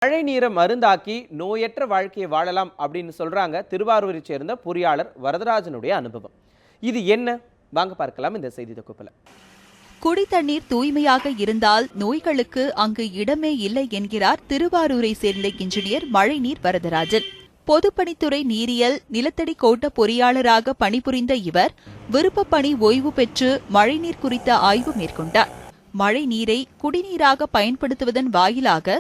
மழை நீரை மருந்தாக்கி நோயற்ற வாழ்க்கையை வாழலாம் அப்படின்னு சொல்றாங்க திருவாரூரை சேர்ந்த பொறியாளர் வரதராஜனுடைய அனுபவம். இது என்ன? வாங்க பார்க்கலாம் இந்த செய்தி தொகுப்புல. குடி தண்ணீர் தூய்மையாக இருந்தால் நோய்களுக்கு அங்கு இடமே இல்லை என்கிறார் திருவாரூரை சேர்ந்த இன்ஜினியர் மழைநீர் வரதராஜன். பொதுப்பணித்துறை நீரியல் நிலத்தடி கோட்ட பொறியாளராக பணிபுரிந்த இவர் விருப்பப்பணி ஓய்வு பெற்று மழைநீர் குறித்த ஆய்வு மேற்கொண்டார். மழை நீரை குடிநீராக பயன்படுத்துவதன் வாயிலாக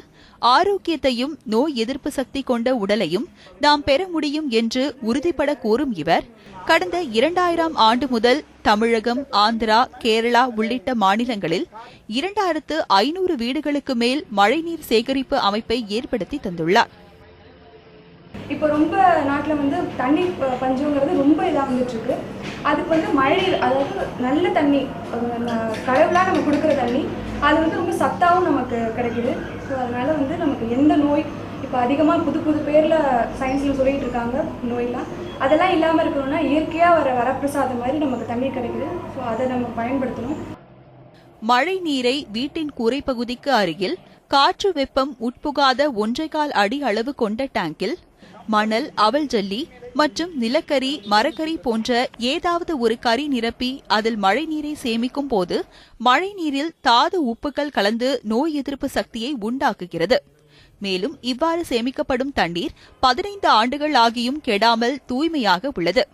ஆரோக்கியத்தையும் நோய் எதிர்ப்பு சக்தி கொண்ட உடலையும் நாம் பெற முடியும் என்று உறுதிபட கூறும் இவர் கடந்த 2000 ஆண்டு முதல் தமிழகம், ஆந்திரா, கேரளா உள்ளிட்ட மாநிலங்களில் 2500 வீடுகளுக்கு மேல் மழைநீர் சேகரிப்பு அமைப்பை ஏற்படுத்தி தந்துள்ளார். இப்போ ரொம்ப நாட்டில் தண்ணி பஞ்சங்கிறது ரொம்ப இதாக வந்துட்டு இருக்கு. அதுக்கு மழை நீர், அதாவது நல்ல தண்ணி, கடவுளாக நம்ம கொடுக்குற தண்ணி, அது ரொம்ப சத்தாகவும் நமக்கு கிடைக்குது. ஸோ அதனால நமக்கு எந்த நோய் இப்போ அதிகமாக புது புது பேரில் சயின்ஸில் சொல்லிகிட்டு இருக்காங்க நோயெலாம், அதெல்லாம் இல்லாமல் இருக்கணும்னா இயற்கையாக வரப்பிரசாதம் மாதிரி நமக்கு தண்ணீர் கிடைக்குது. ஸோ அதை நம்ம பயன்படுத்தணும். மழை நீரை வீட்டின் கூரை பகுதிக்கு அருகில் காற்று வெப்பம் உட்புகாத 1.25 அடி அளவு கொண்ட டேங்கில் மணல், அவல் ஜல்லி மற்றும் நிலக்கரி, மரக்கரி போன்ற ஏதாவது ஒரு கரி நிரப்பி அதில் மழைநீரை சேமிக்கும் போது மழைநீரில் தாது உப்புகள் கலந்து நோய் எதிர்ப்பு சக்தியை உண்டாக்குகிறது. மேலும் இவ்வாறு சேமிக்கப்படும் தண்ணீர் 15 ஆண்டுகள் ஆகியும் கெடாமல் தூய்மையாக உள்ளது.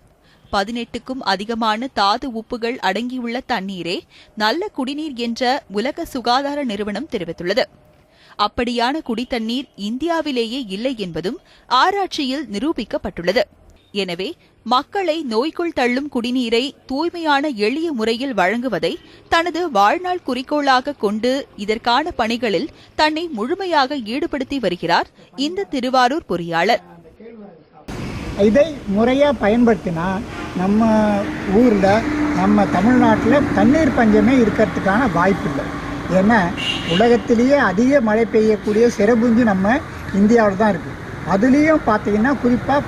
18க்கும் அதிகமான தாது உப்புகள் அடங்கியுள்ள தண்ணீரே நல்ல குடிநீர் என்ற உலக சுகாதார நிறுவனம் தெரிவித்துள்ளது. அப்படியான குடித்தண்ணீர் இந்தியாவிலேயே இல்லை என்பதும் ஆராய்ச்சியில் நிரூபிக்கப்பட்டுள்ளது. எனவே மக்களை நோய்க்குள் தள்ளும் குடிநீரை தூய்மையான எளிய முறையில் வழங்குவதை தனது வாழ்நாள் குறிக்கோளாக கொண்டு இதற்கான பணிகளில் தன்னை முழுமையாக ஈடுபடுத்தி வருகிறார் இந்த திருவாரூர் பொறியாளர். இதை முறையா பயன்படுத்தினா நம்ம ஊர்ல, நம்ம தமிழ்நாட்டில் தண்ணீர் பஞ்சமே இருக்கிறதுக்கான வாய்ப்பு இல்லை. ஏன்னா உலகத்திலேயே அதிக மழை பெய்யக்கூடிய சிறப்புஞ்சு நம்ம இந்தியாவில் தான் இருக்குது. அதுலேயும் பார்த்தீங்கன்னா குறிப்பாக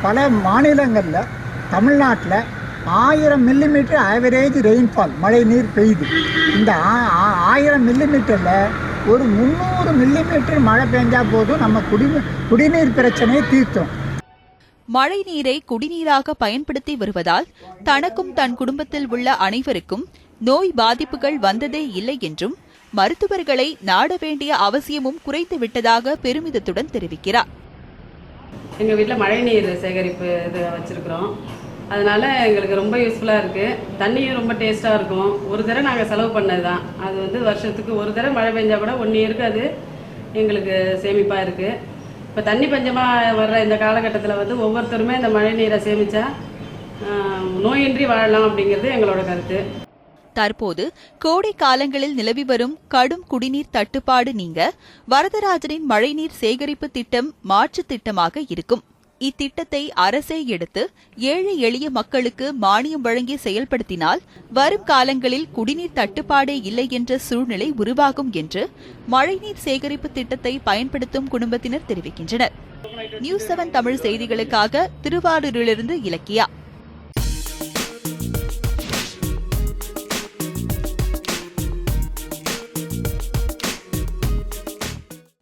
பல மாநிலங்களில், தமிழ்நாட்டில் 1000 மில்லிமீட்டர் ஆவரேஜ் ரெயின்ஃபால் மழை நீர் பெய்யுது. இந்த 1000 மில்லிமீட்டரில் ஒரு 300 மில்லிமீட்டர் மழை பெஞ்சால் போதும் நம்ம குடிநீர் பிரச்சனையை தீர்த்தோம். மழை நீரை குடிநீராக பயன்படுத்தி வருவதால் தனக்கும் தன் குடும்பத்தில் உள்ள அனைவருக்கும் நோய் பாதிப்புகள் வந்ததே இல்லை என்றும் மருத்துவர்களை நாட வேண்டிய அவசியமும் குறைத்து விட்டதாக பெருமிதத்துடன் தெரிவிக்கிறார். எங்கள் வீட்டில் மழைநீர் சேகரிப்பு இது வச்சுருக்குறோம். அதனால் எங்களுக்கு ரொம்ப யூஸ்ஃபுல்லாக இருக்குது. தண்ணியும் ரொம்ப டேஸ்ட்டாக இருக்கும். ஒரு தடவை நாங்கள் செலவு பண்ணது தான். அது வருஷத்துக்கு ஒரு தடவை மழை பெஞ்சால் கூட 1 இயருக்கு அது எங்களுக்கு சேமிப்பாக இருக்குது. இப்போ தண்ணி பஞ்சமாக வர்ற இந்த காலகட்டத்தில் ஒவ்வொருத்தருமே இந்த மழை நீரை சேமித்தா நோயின்றி வாழலாம் அப்படிங்கிறது எங்களோட கருத்து. தற்போது கோடை காலங்களில் நிலவி வரும் கடும் குடிநீர் தட்டுப்பாடு நீங்க வரதராஜனின் மழைநீர் சேகரிப்பு திட்டம் மாற்று திட்டமாக இருக்கும். இத்திட்டத்தை அரசே எடுத்து ஏழை எளிய மக்களுக்கு மானியம் வழங்கி செயல்படுத்தினால் வரும் காலங்களில் குடிநீர் தட்டுப்பாடே இல்லை என்ற சூழ்நிலை உருவாகும் என்று மழைநீர் சேகரிப்பு திட்டத்தை பயன்படுத்தும் குடும்பத்தினர் தெரிவிக்கின்றனர். நியூஸ் 7 தமிழ் செய்திகளுக்காக திருவாரூரிலிருந்து இலக்கியா.